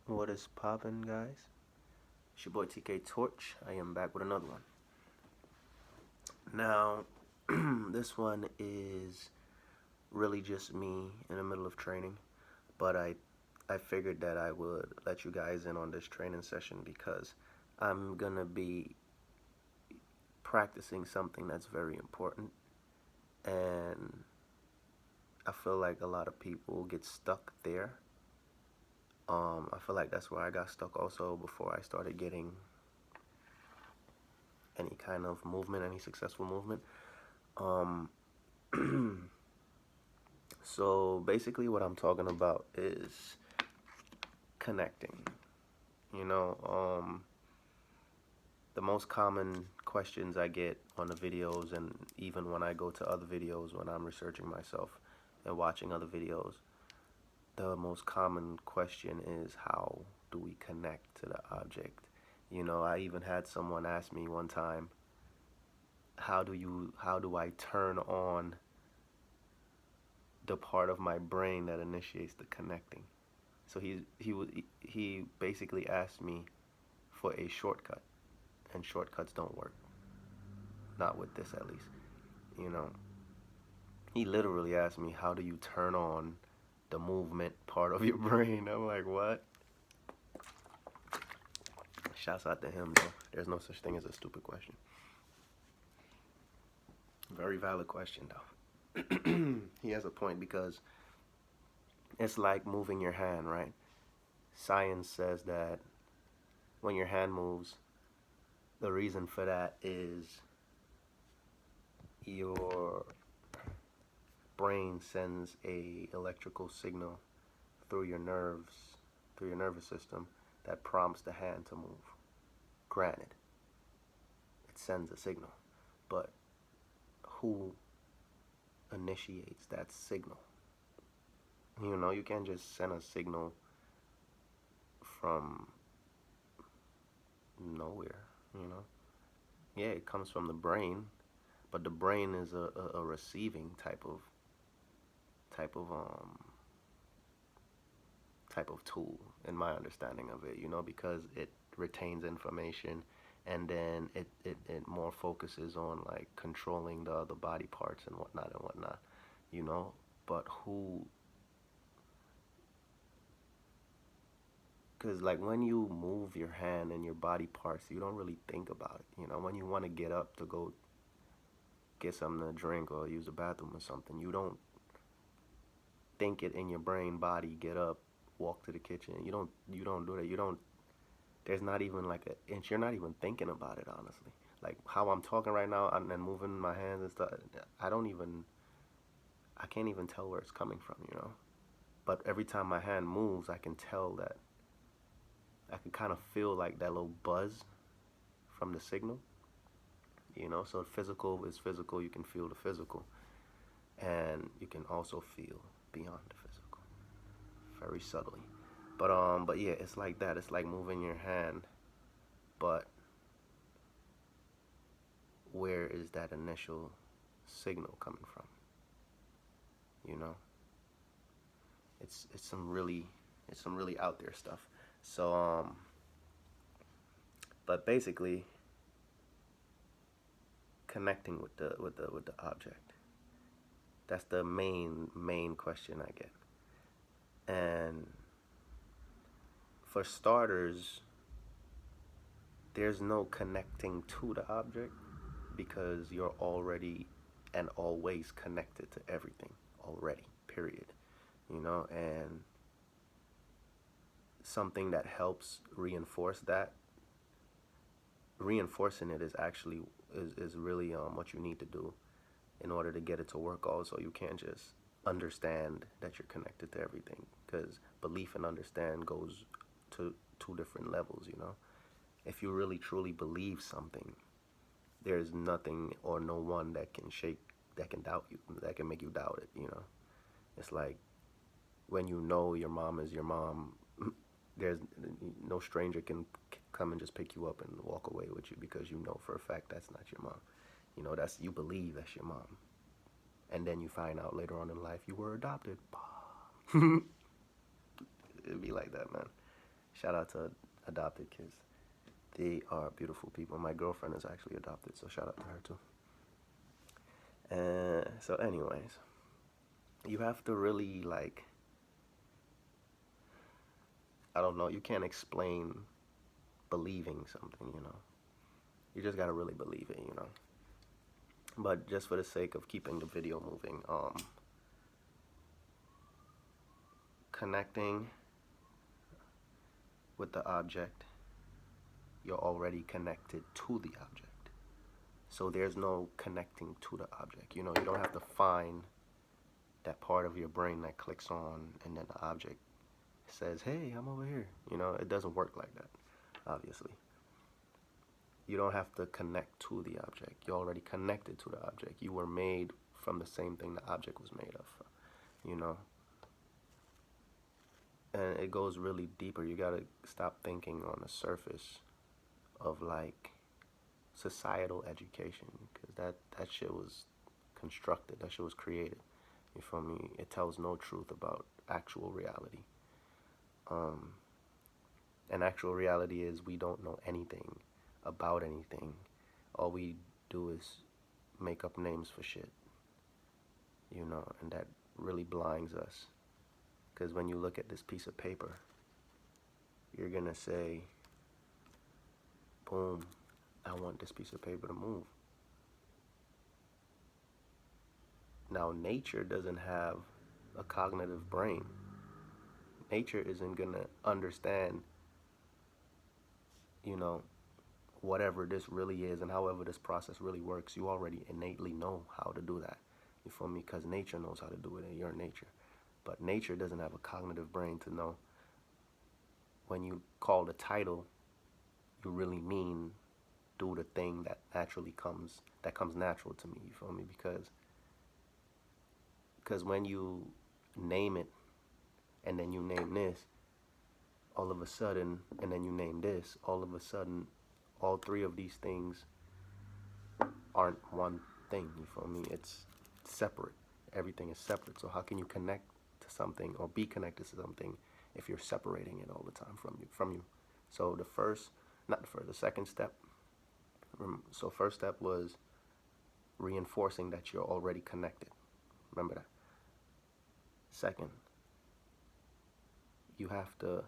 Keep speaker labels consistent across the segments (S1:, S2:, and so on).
S1: What is poppin', guys? It's your boy TK Torch. I am back with another one. Now, this one is really just me in the middle of training, but I figured that I would let you guys in on this training session because I'm gonna be practicing something that's very important, and I feel like a lot of people get stuck there. I feel like that's where I got stuck also before I started getting any kind of movement, any successful movement. Um, so basically, what I'm talking about is connecting. You know, the most common questions I get on the videos, and even when I go to other videos when I'm researching myself and watching other videos, the most common question is how do we connect to the object? You know, I even had someone ask me one time, how do I turn on the part of my brain that initiates the connecting? So he basically asked me for a shortcut, and shortcuts don't work. Not with this, at least. You know, he literally asked me, how do you turn on the movement part of your brain? I'm like, what? Shouts out to him, though. There's no such thing as a stupid question. Very valid question, though. He has a point because it's like moving your hand, right? Science says that when your hand moves, the reason for that is your brain sends a electrical signal through your nerves, through your nervous system, that prompts the hand to move. Granted, it sends a signal, but who initiates that signal? You know, you can't just send a signal from nowhere, you know? Yeah, it comes from the brain, but the brain is a receiving type of um type of tool in my understanding of it, you know, because it retains information, and then it more focuses on like controlling the other body parts and whatnot, you know. But who, because like when you move your hand and your body parts, you don't really think about it, you know. When you want to get up to go get something to drink or use the bathroom or something, you don't think it in your brain body, get up, walk to the kitchen. You don't do that. You don't There's not even like a inch. You're not even thinking about it, honestly. Like how I'm talking right now and moving my hands and stuff. I don't even. I can't even tell where it's coming from, you know. But every time my hand moves, I can tell that. I can kind of feel like that little buzz from the signal, you know. So physical is physical. You can feel the physical, and you can also feel beyond the physical, very subtly. But yeah, it's like that. It's like moving your hand, but where is that initial signal coming from? You know, it's some really out there stuff. So but basically connecting with the object. That's the main question I get. And for starters, there's no connecting to the object because you're already and always connected to everything already, period. You know, and something that helps reinforce that, reinforcing it is actually is really what you need to do in order to get it to work. Also, you can't just understand that you're connected to everything, because belief and understand goes to two different levels, you know. If you really truly believe something, there's nothing or no one that can doubt you, that can make you doubt it, you know. It's like when you know your mom is your mom, there's no stranger can come and just pick you up and walk away with you, because you know for a fact that's not your mom. You know, that's, you believe that's your mom. And then you find out later on in life you were adopted. It'd be like that, man. Shout out to adopted kids. They are beautiful people. My girlfriend is actually adopted, so shout out to her too. And so, anyways, you have to really, like, I don't know, you can't explain believing something, you know. You just gotta really believe it, you know. But just for the sake of keeping the video moving, connecting with the object, you're already connected to the object. So there's no connecting to the object. You know, you don't have to find that part of your brain that clicks on and then the object says, hey, I'm over here. You know, it doesn't work like that, obviously. You don't have to connect to the object. You're already connected to the object. You were made from the same thing the object was made of, you know. And it goes really deeper. You gotta stop thinking on the surface of, like, societal education, because that shit was constructed, that shit was created, you feel me? It tells no truth about actual reality. And actual reality is we don't know anything about anything. All we do is make up names for shit, you know, and that really blinds us, because when you look at this piece of paper, you're gonna say, boom, I want this piece of paper to move. Now, nature doesn't have a cognitive brain. Nature isn't gonna understand, you know, whatever this really is and however this process really works. You already innately know how to do that. You feel me? Because nature knows how to do it in your nature. But nature doesn't have a cognitive brain to know when you call the title, you really mean do the thing that comes natural to me. You feel me? Because when you name it and then you name this, all of a sudden, and then you name this, all of a sudden, all three of these things aren't one thing. You feel me? It's separate. Everything is separate. So how can you connect to something or be connected to something if you're separating it all the time from you? So the second step. So first step was reinforcing that you're already connected. Remember that. Second, you have to,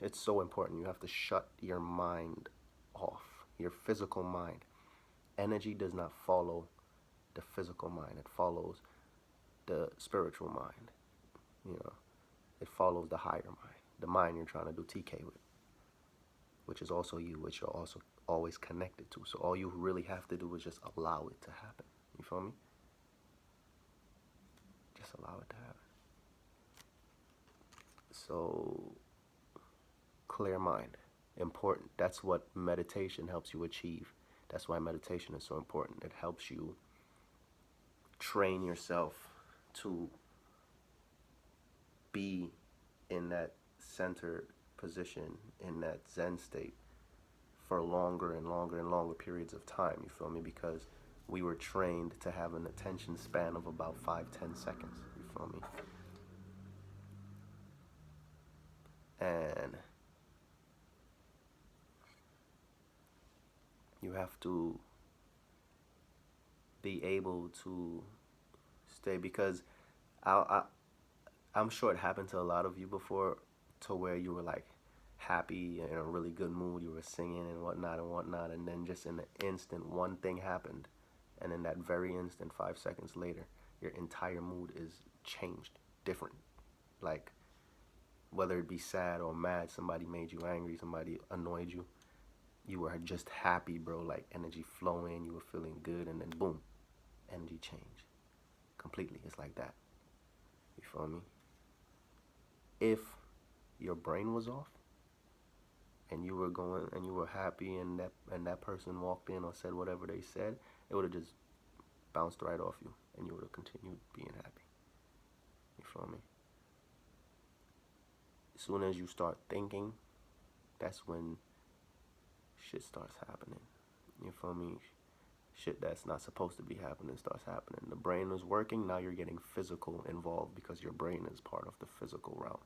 S1: it's so important, you have to shut your mind off, your physical mind. Energy does not follow the physical mind. It follows the spiritual mind. You know, it follows the higher mind, the mind you're trying to do TK with, which is also you, which you're also always connected to. So all you really have to do is just allow it to happen. You feel me? Just allow it to happen. So, clear mind, important. That's what meditation helps you achieve. That's why meditation is so important. It helps you train yourself to be in that center position, in that Zen state for longer and longer and longer periods of time. You feel me? Because we were trained to have an attention span of about 5-10 seconds. You feel me? And you have to be able to stay, because I'm sure it happened to a lot of you before, to where you were like happy, in a really good mood, you were singing and whatnot, and then just in an instant, one thing happened, and in that very instant, 5 seconds later, your entire mood is changed, different. Like, whether it be sad or mad, somebody made you angry, somebody annoyed you, you were just happy, bro, like energy flowing, you were feeling good, and then boom, energy change completely. It's like that. You feel me? If your brain was off and you were going and you were happy, and that person walked in or said whatever they said, it would have just bounced right off you and you would have continued being happy. You feel me? As soon as you start thinking, that's when shit starts happening. You feel me? Shit that's not supposed to be happening starts happening. The brain is working, now you're getting physical involved because your brain is part of the physical realm.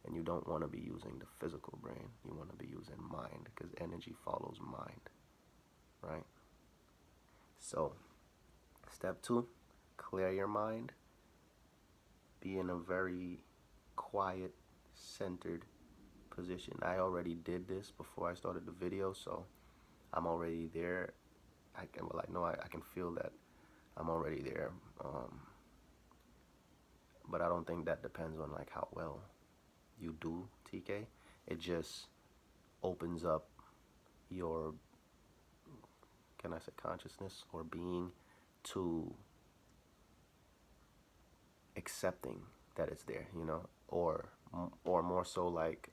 S1: And you don't want to be using the physical brain. You want to be using mind, because energy follows mind, right? So, step 2, clear your mind. Be in a very quiet, centered position. I already did this before I started the video, so I'm already there. I can feel that I'm already there. But I don't think that depends on like how well you do TK. It just opens up your, can I say, consciousness or being to accepting that it's there, you know, or more so like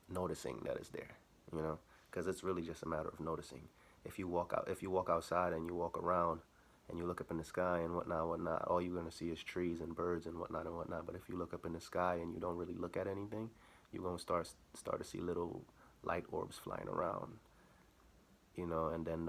S1: noticing that it's there, you know, because it's really just a matter of noticing. If you walk outside and you walk around and you look up in the sky and whatnot, all you're gonna see is trees and birds and whatnot. But if you look up in the sky and you don't really look at anything, you're gonna start to see little light orbs flying around, you know. And then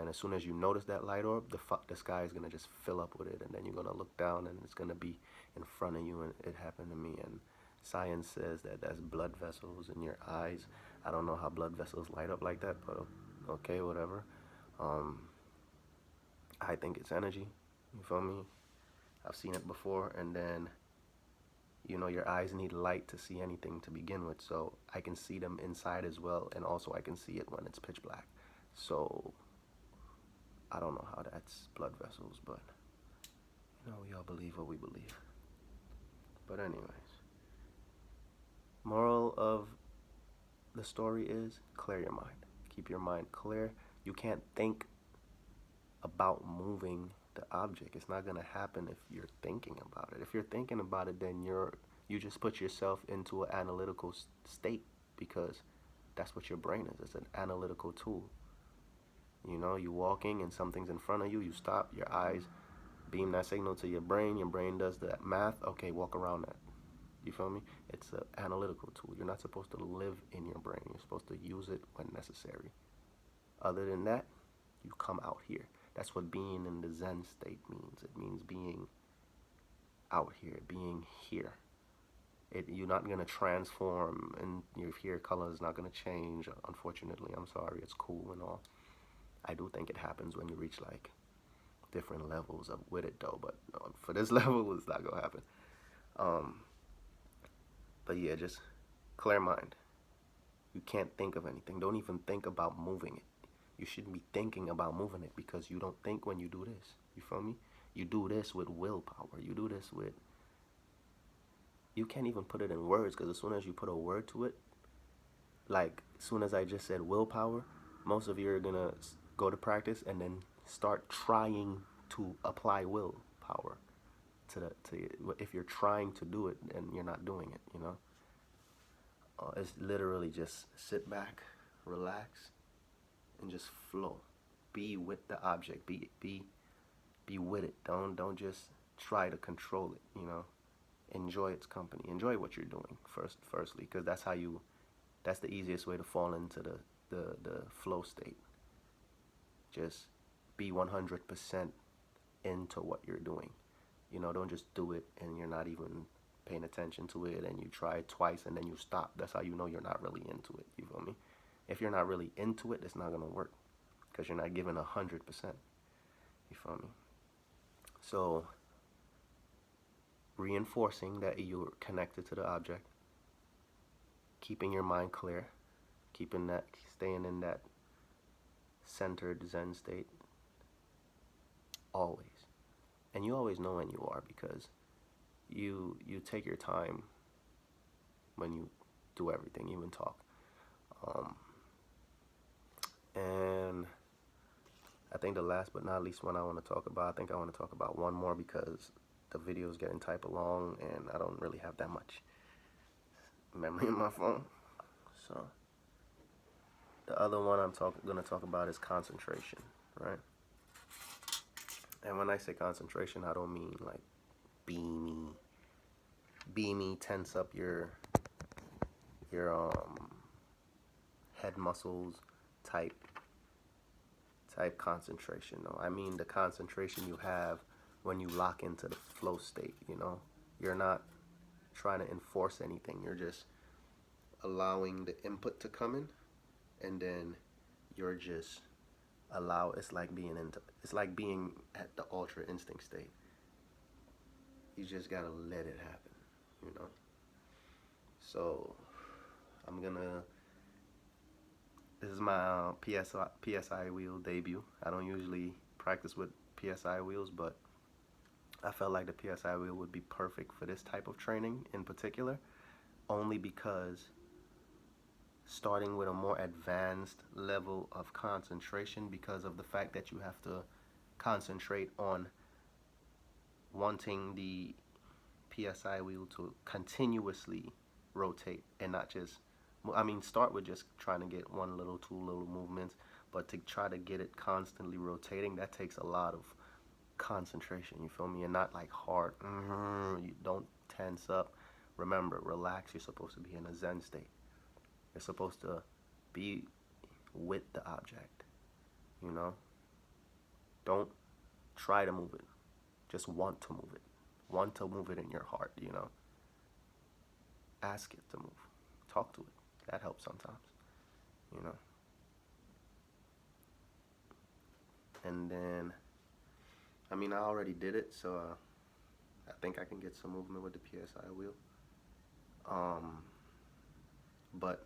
S1: as soon as you notice that light orb, the sky is gonna just fill up with it, and then you're gonna look down and it's gonna be in front of you. And it happened to me. And science says that that's blood vessels in your eyes. I don't know how blood vessels light up like that, but okay, whatever. I think it's energy. You feel me? I've seen it before. And then, you know, your eyes need light to see anything to begin with. So I can see them inside as well. And also I can see it when it's pitch black. So I don't know how that's blood vessels, but, you know, we all believe what we believe. But anyways, moral of the story is clear your mind. Keep your mind clear. You can't think about moving the object. It's not gonna happen if you're thinking about it. If you're thinking about it, then you just put yourself into an analytical state, because that's what your brain is. It's an analytical tool. You know, you walking and something's in front of you, you stop, your eyes beam that signal to your brain does that math, okay, walk around that. You feel me? It's an analytical tool. You're not supposed to live in your brain. You're supposed to use it when necessary. Other than that, you come out here. That's what being in the Zen state means. It means being out here, being here. You're not going to transform, and your hair color is not going to change. Unfortunately, I'm sorry, it's cool and all. I do think it happens when you reach like different levels of with it though, but for this level, it's not going to happen. But yeah, just clear mind. You can't think of anything. Don't even think about moving it. You shouldn't be thinking about moving it, because you don't think when you do this. You feel me? You do this with willpower. You do this with... You can't even put it in words, because as soon as you put a word to it, like as soon as I just said willpower, most of you are going to go to practice and then start trying to apply willpower to if you're trying to do it and you're not doing it, you know. It's literally just sit back, relax, and just flow. Be with the object. Be with it. Don't just try to control it, you know. Enjoy its company. Enjoy what you're doing firstly, because that's the easiest way to fall into the flow state. Just be 100% into what you're doing. You know, don't just do it and you're not even paying attention to it, and you try it twice and then you stop. That's how you know you're not really into it. You feel me? If you're not really into it, it's not gonna work, because you're not giving 100%. You feel me? So reinforcing that you're connected to the object, keeping your mind clear, staying in that centered Zen state always. And you always know when you are, because you take your time when you do everything, even talk. And I think the last but not least one I want to talk about, I think I want to talk about one more, because the video is getting type along and I don't really have that much memory in my phone. So the other one I'm going to talk about is concentration, right? And when I say concentration, I don't mean like beamy, tense up your head muscles type concentration. No, I mean the concentration you have when you lock into the flow state. You know, you're not trying to enforce anything. You're just allowing the input to come in, and then you're just it's like being at the ultra instinct state. You just gotta let it happen, you know. So I'm gonna this is my PSI wheel debut. I don't usually practice with PSI wheels, but I felt like the PSI wheel would be perfect for this type of training in particular, only because starting with a more advanced level of concentration, because of the fact that you have to concentrate on wanting the PSI wheel to continuously rotate and not just, I mean, start with just trying to get one little, two little movements, but to try to get it constantly rotating, that takes a lot of concentration, you feel me? And not like hard, you don't tense up. Remember, relax. You're supposed to be in a Zen state. You're supposed to be with the object, you know? Don't try to move it. Just want to move it. Want to move it in your heart, you know? Ask it to move. Talk to it. That helps sometimes, you know? And then, I mean, I already did it, so I think I can get some movement with the PSI wheel. But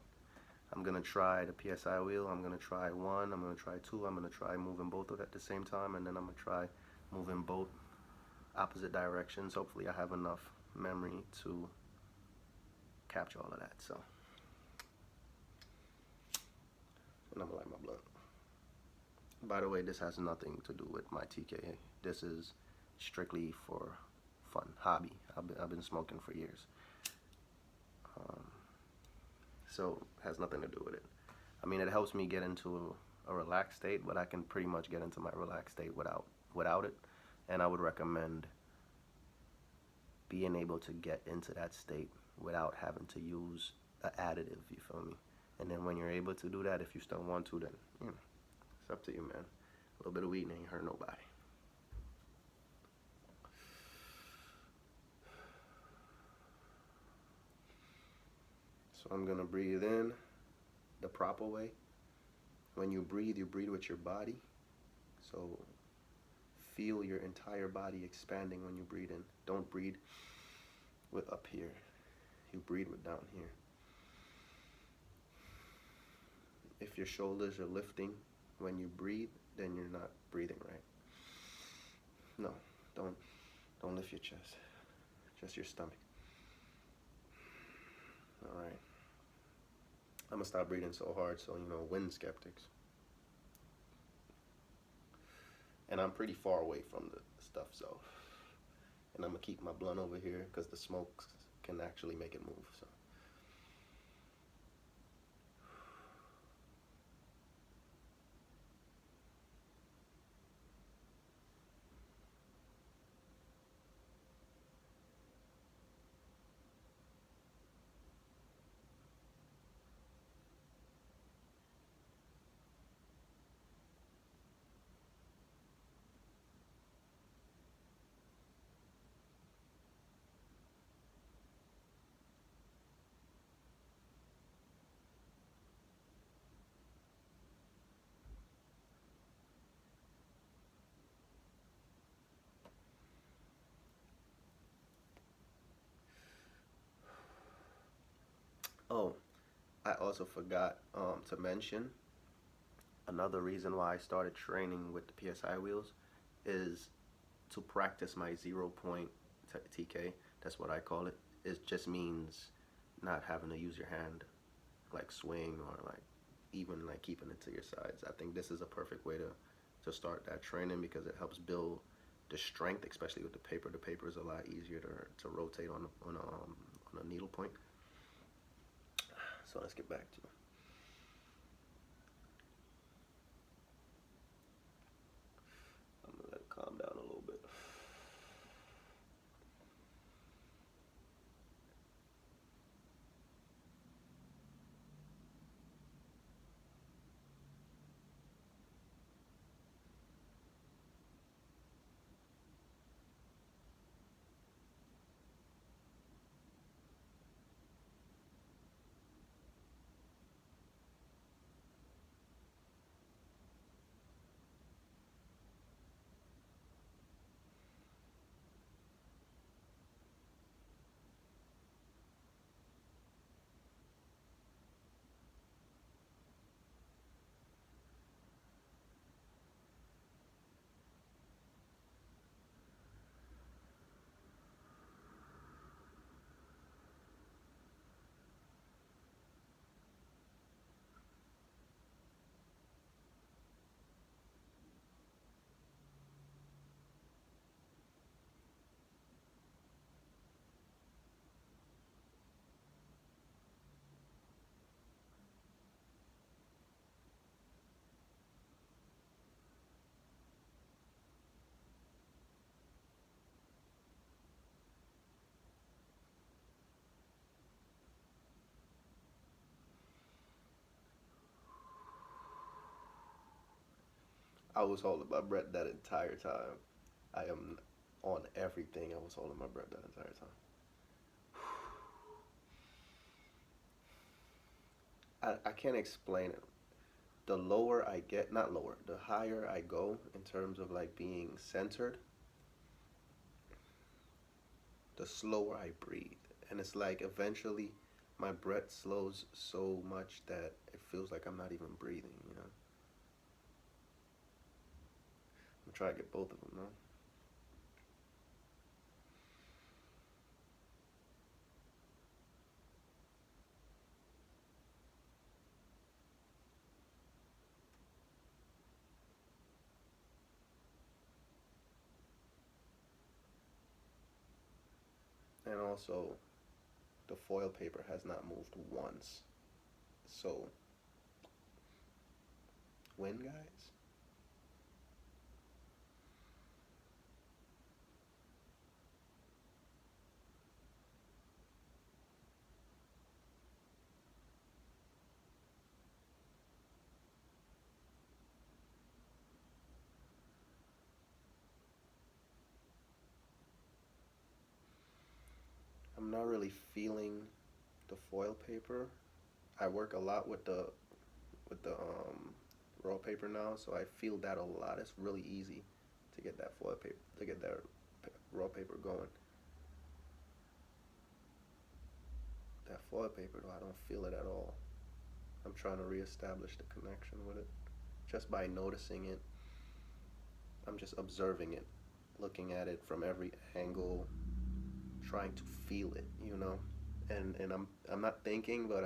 S1: I'm gonna try the PSI wheel. I'm gonna try 1, I'm gonna try 2, I'm gonna try moving both of it at the same time, and then I'm gonna try moving both opposite directions. Hopefully I have enough memory to capture all of that. So, and I'm gonna light my blunt. By the way, this has nothing to do with my TKA. This is strictly for fun, hobby. I've been smoking for years. So it has nothing to do with it. I mean, it helps me get into a relaxed state, but I can pretty much get into my relaxed state without it. And I would recommend being able to get into that state without having to use an additive, you feel me? And then when you're able to do that, if you still want to, then, you know, it's up to you, man. A little bit of weed ain't hurt nobody. So I'm gonna breathe in the proper way. When you breathe with your body. So feel your entire body expanding when you breathe in. Don't breathe with up here. You breathe with down here. If your shoulders are lifting when you breathe, then you're not breathing right. No, don't lift your chest. Just your stomach. All right. I'm gonna stop breathing so hard, so, you know, wind skeptics. And I'm pretty far away from the stuff, so. And I'm gonna keep my blunt over here because the smoke can actually make it move, so. Oh, I also forgot to mention another reason why I started training with the PSI wheels is to practice my 0-point TK. That's what I call it. It just means not having to use your hand, like swing or like even like keeping it to your sides. I think this is a perfect way to start that training because it helps build the strength, especially with the paper. The paper is a lot easier to rotate on a needle point. So let's get back to it. I'm gonna let it calm down a little bit. I was holding my breath that entire time. I am on everything. I was holding my breath that entire time. I can't explain it. The lower I get, not lower, the higher I go in terms of like being centered, the slower I breathe. And it's like eventually my breath slows so much that it feels like I'm not even breathing, you know? I'm trying to get both of them, no? And also, the foil paper has not moved once. So, when, guys? I'm not really feeling the foil paper. I work a lot with the raw paper now, so I feel that a lot. It's really easy to get that foil paper, to get that raw paper going. That foil paper, though, I don't feel it at all. I'm trying to reestablish the connection with it just by noticing it. I'm just observing it, looking at it from every angle, trying to feel it, you know. And I'm not thinking, but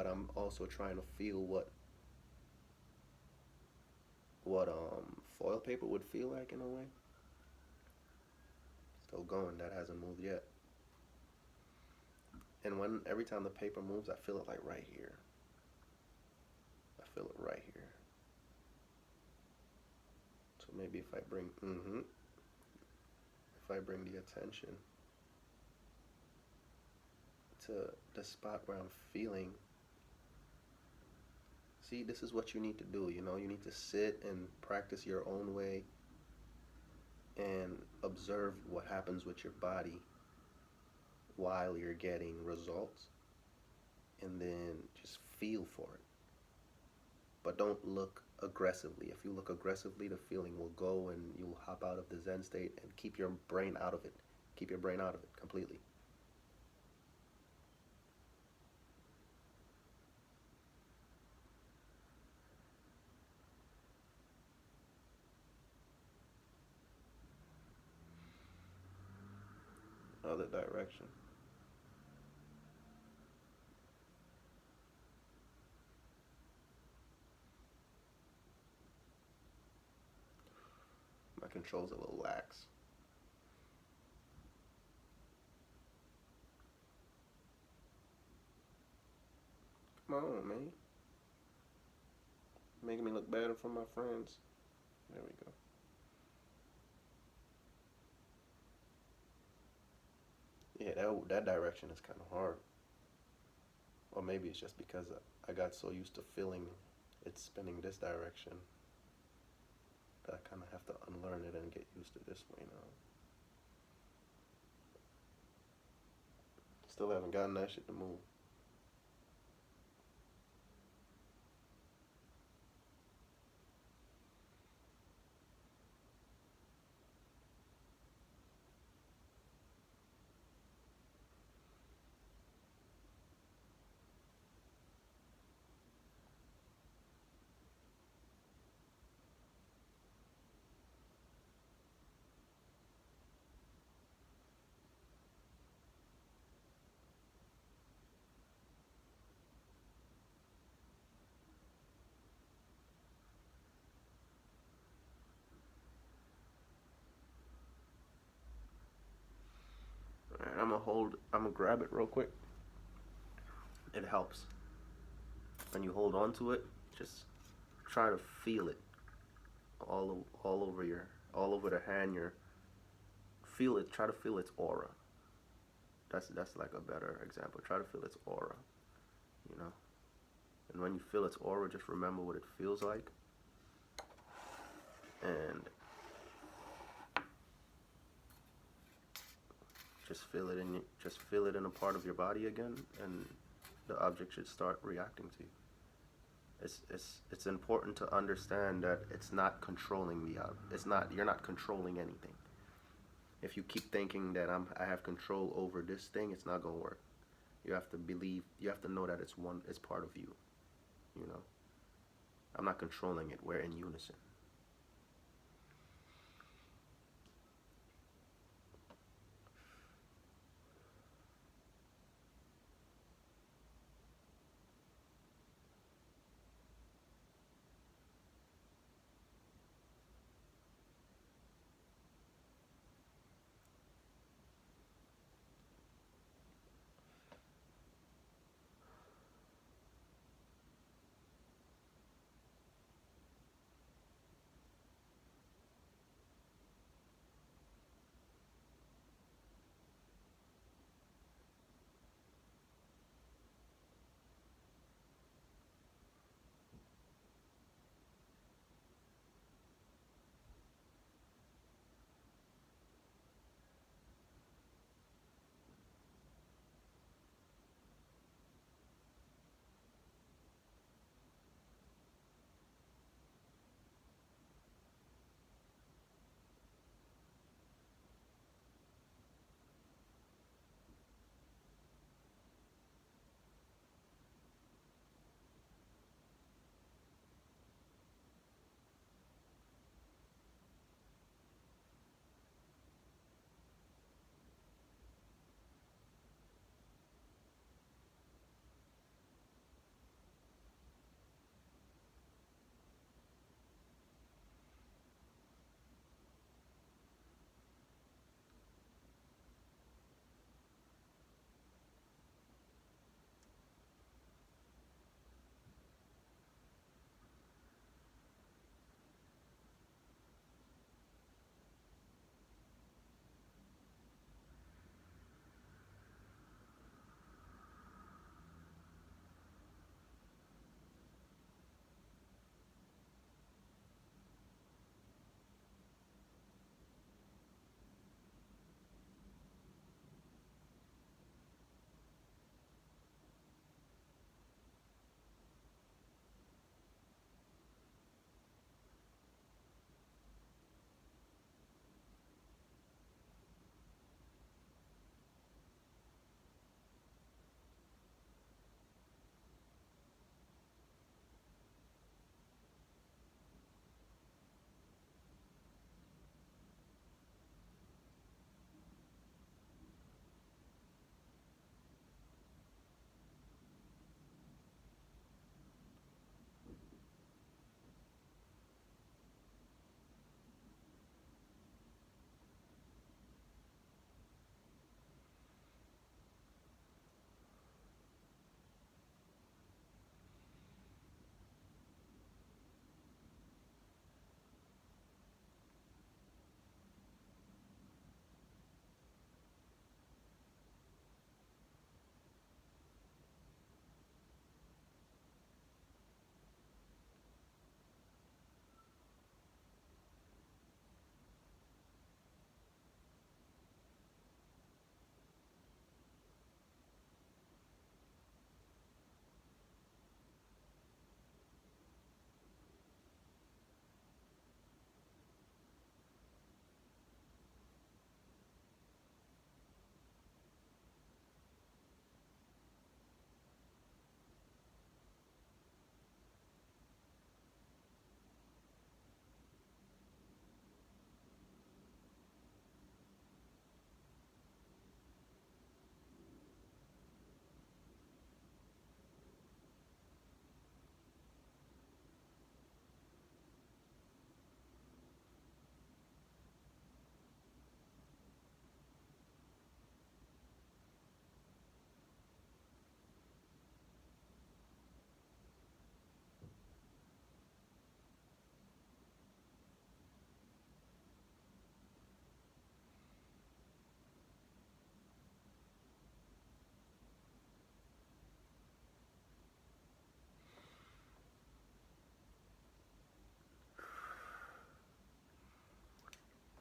S1: I'm also trying to feel what foil paper would feel like in a way. Still going, that hasn't moved yet. And when every time the paper moves, I feel it like right here. I feel it right here. So maybe if I bring if I bring the attention to the spot where I'm feeling. See, this is what you need to do, you know? You need to sit and practice your own way and observe what happens with your body while you're getting results, and then just feel for it. But don't look aggressively. If you look aggressively, the feeling will go and you'll hop out of the Zen state, and keep your brain out of it. Keep your brain out of it completely. Other direction. My control's a little lax. Come on, man. Making me look better for my friends. There we go. Yeah, that direction is kind of hard. Or maybe it's just because I got so used to feeling it spinning this direction that I kind of have to unlearn it and get used to this way now. Still haven't gotten that shit to move. Alright, I'm gonna grab it real quick. It helps. When you hold on to it, just try to feel it all over all over the hand. Your feel it. Try to feel its aura. That's like a better example. Try to feel its aura. You know. And when you feel its aura, just remember what it feels like. and just feel it in a part of your body again, and the object should start reacting to you. It's important to understand that it's not controlling the object. You're not controlling anything. If you keep thinking that I have control over this thing, it's not gonna work. You have to believe. You have to know that it's part of you. You know, I'm not controlling it. We're in unison.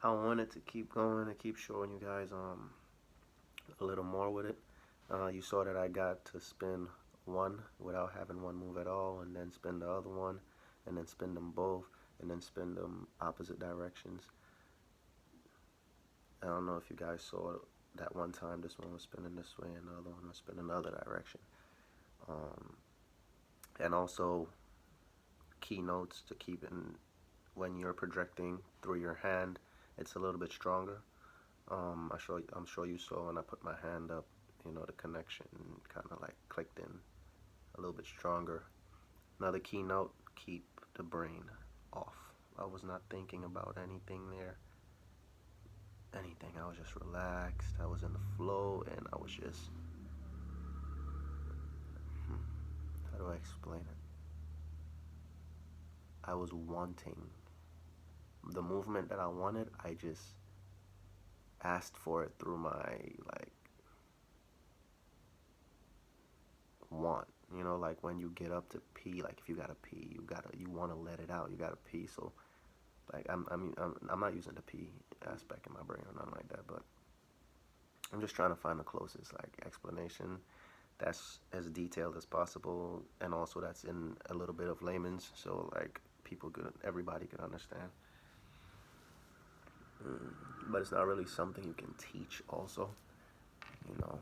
S1: I wanted to keep going and keep showing you guys a little more with it. You saw that I got to spin one without having one move at all, and then spin the other one, and then spin them both, and then spin them opposite directions. I don't know if you guys saw that one time. This one was spinning this way, and the other one was spinning the other direction. And also keynotes to keep in when you're projecting through your hand. It's a little bit stronger. I'm sure you saw when I put my hand up, you know, the connection kind of like clicked in a little bit stronger. Another keynote: keep the brain off. I was not thinking about anything there. Anything. I was just relaxed. I was in the flow, and I was just, how do I explain it? I was wanting the movement that I wanted. I just asked for it through my like want. You know, like when you get up to pee, like if you gotta pee, you want to let it out. You gotta pee. So like I'm not using the pee aspect in my brain or nothing like that, but I'm just trying to find the closest like explanation that's as detailed as possible, and also that's in a little bit of layman's, so like everybody could understand. But it's not really something you can teach also, you know.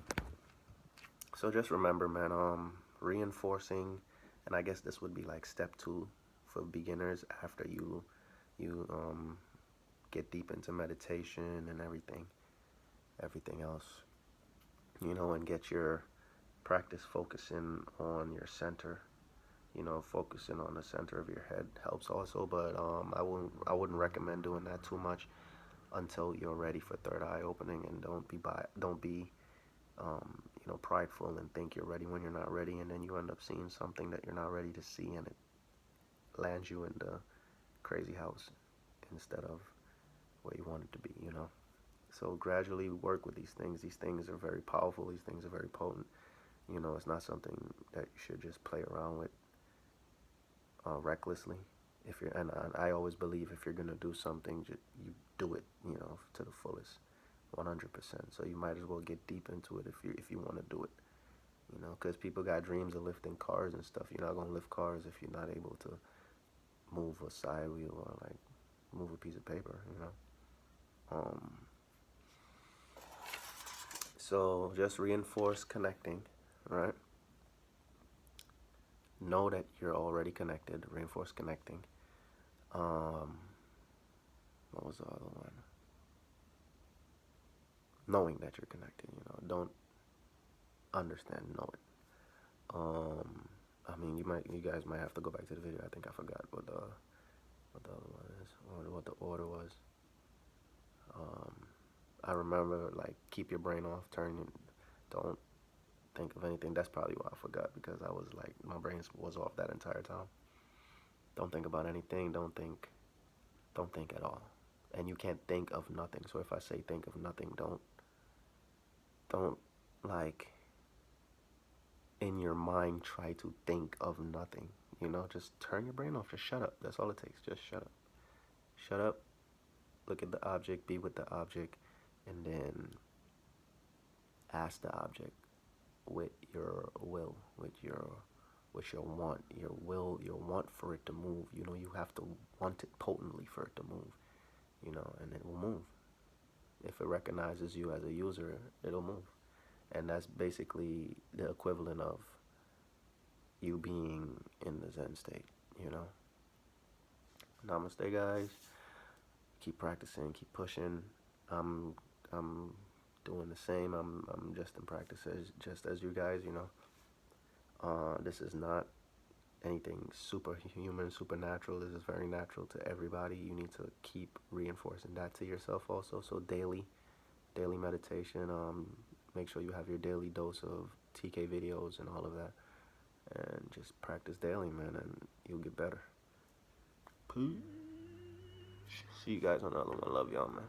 S1: So just remember, man, reinforcing, and I guess this would be like step 2 for beginners after you get deep into meditation and everything else, you know, and get your practice focusing on your center. You know, focusing on the center of your head helps also, but I wouldn't recommend doing that too much until you're ready for third eye opening, and don't be you know, prideful and think you're ready when you're not ready, and then you end up seeing something that you're not ready to see, and it lands you in the crazy house instead of where you want it to be, you know. So gradually work with these things. These things are very powerful. These things are very potent. You know, it's not something that you should just play around with recklessly. If you're, and I always believe if you're gonna do something, you do it, you know, to the fullest, 100%. So you might as well get deep into it if you want to do it, you know, because people got dreams of lifting cars and stuff. You're not gonna lift cars if you're not able to move a side wheel or like move a piece of paper, you know. So just reinforce connecting, right? Know that you're already connected. Reinforce connecting. What was the other one? Knowing that you're connected. You know, don't understand. Know it. I mean, you guys might have to go back to the video. I think I forgot what the other one is, or what the order was. I remember like keep your brain off. Don't think of anything. That's probably why I forgot, because I was like, my brain was off that entire time. Don't think about anything. Don't think at all. And you can't think of nothing. So if I say think of nothing, don't like in your mind try to think of nothing. You know, just turn your brain off. Just shut up. That's all it takes. Just shut up. Shut up. Look at the object. Be with the object, and then ask the object with your will, with your want, your will, your want for it to move. You know, you have to want it potently for it to move, you know, and it will move. If it recognizes you as a user, it'll move. And that's basically the equivalent of you being in the Zen state, you know. Namaste, guys. Keep practicing, keep pushing. I'm doing the same. I'm just in practice just as you guys, you know. This is not anything superhuman, supernatural. This is very natural to everybody. You need to keep reinforcing that to yourself also. So daily meditation. Make sure you have your daily dose of TK videos and all of that, and just practice daily, man, and you'll get better. Peace. See you guys on another one. Love y'all, man.